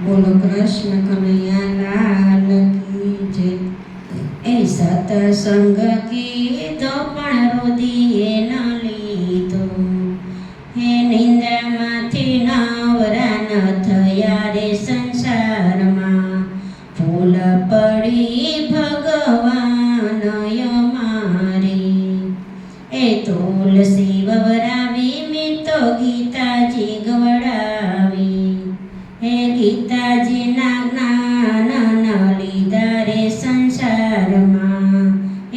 બોલો કૃષ્ણ કનૈયા લાલ કી જય। એ સતસંગ કીધો પણ રુધિએ ન લીધો, હે નિંદ્રામાંથી નવરા ન થયા રે સંસારમાં, ફૂલ પડી ભગવાન અમારી। એ તુલસી વવરાવી મેં તો ગીતાજી ગવડાવી, હે ગીતાજીના જ્ઞાન ન લીધા રે સંસારમાં,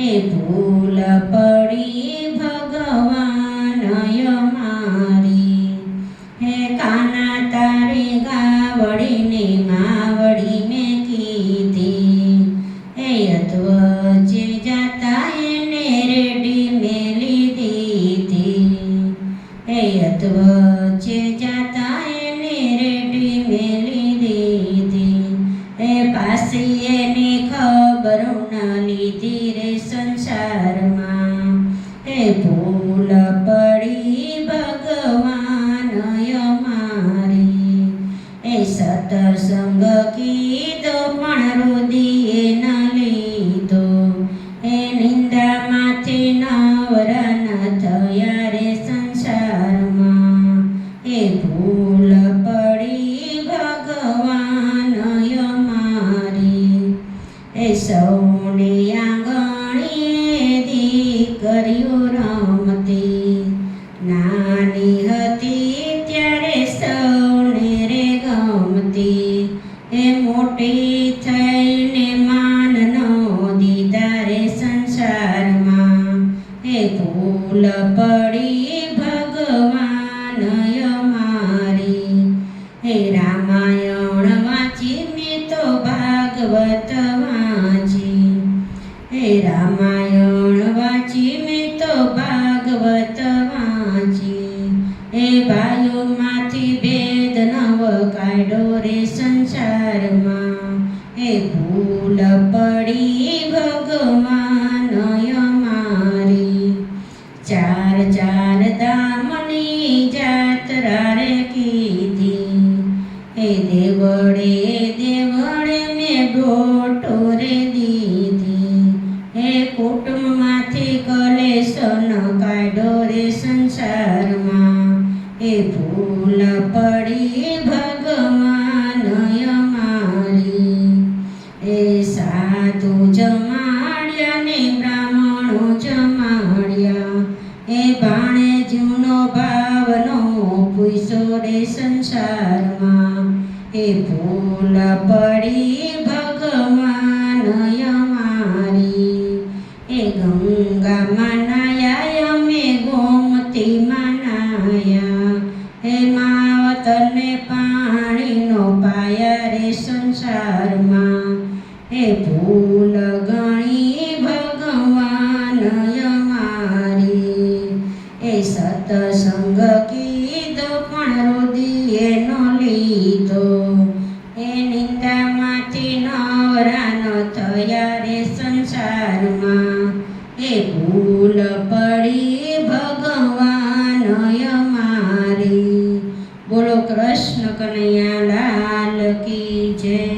એ ભૂલ પડી ભગવાન અમારી। હે કાના તારે ગાવડીને માવડી મેં કીધી, હે અધ્વજે જાતા એને રેડી મેં લીધી, હે અધ્વજે જાતા એને રેડી મેં લીધી, હે પાસી એની ખબર ન લીધી રે સંસારમાં, હે ભૂલ પડી ભગવાન અમારી। એ સતસંગ કીધો પણ રુધિએ ન લીધો, એ નિંદામાંથી નવરા ન થયા રે સંસારમાં, એ ભૂલ પડી ભગવાન અમારી। એ સૌને આંગણીએ દીકરીઓ રમતી, નાની હતી ત્યારે સૌને રે ગમતી, એ મોટી થઈને માન નો દીધા રે સંસારમાં, એ ભૂલ પડી ભગવાન અમારી। હે રામાયણ વાંચી મેં તો ભાગવત વાંચી, હે રામાયણ વાંચી મેં તો ભાગવત વાંચી, એ ભાઈઓમાંથી ભેદ નવ કાઢ્યો રે સંસારમાં, એ ભૂલ પડી ભગવાન અમારી। ચાર ચાર ધામની જાત્રા રે કીધી, હે દેવળે દેવળે મેં ડોટો રે દીધી, હે કુટુંબમાંથી કલેશ ન કાઢ્યો રે સંસારમાં, એ ભૂલ પડી ભગવાન અમારી। એ સાધુ જમાડ્યા ને બ્રાહ્મણો જમાડ્યા, એ ભાણેજનો ભાવનો પૂછ્યો રે સંસારમાં, એ ભૂલ પડી ભગવાન અમારી। એ ગંગામાં નાયા અમે ગોમતીમાં નાયા, હે માવતરને પાણીનો પાયા રે સંસારમાં, એ ભૂલ ગણી ભગવાન અમારી। એ સતસંગ કીધો પણ રુધિએ ન લીધો, એ નિંદામાંથી નવરા ન થયા રે સંસારમાં, એ ભૂલ પડી ભગવાન અમારી। બોલો કૃષ્ણ કનૈયા લાલ કી જય।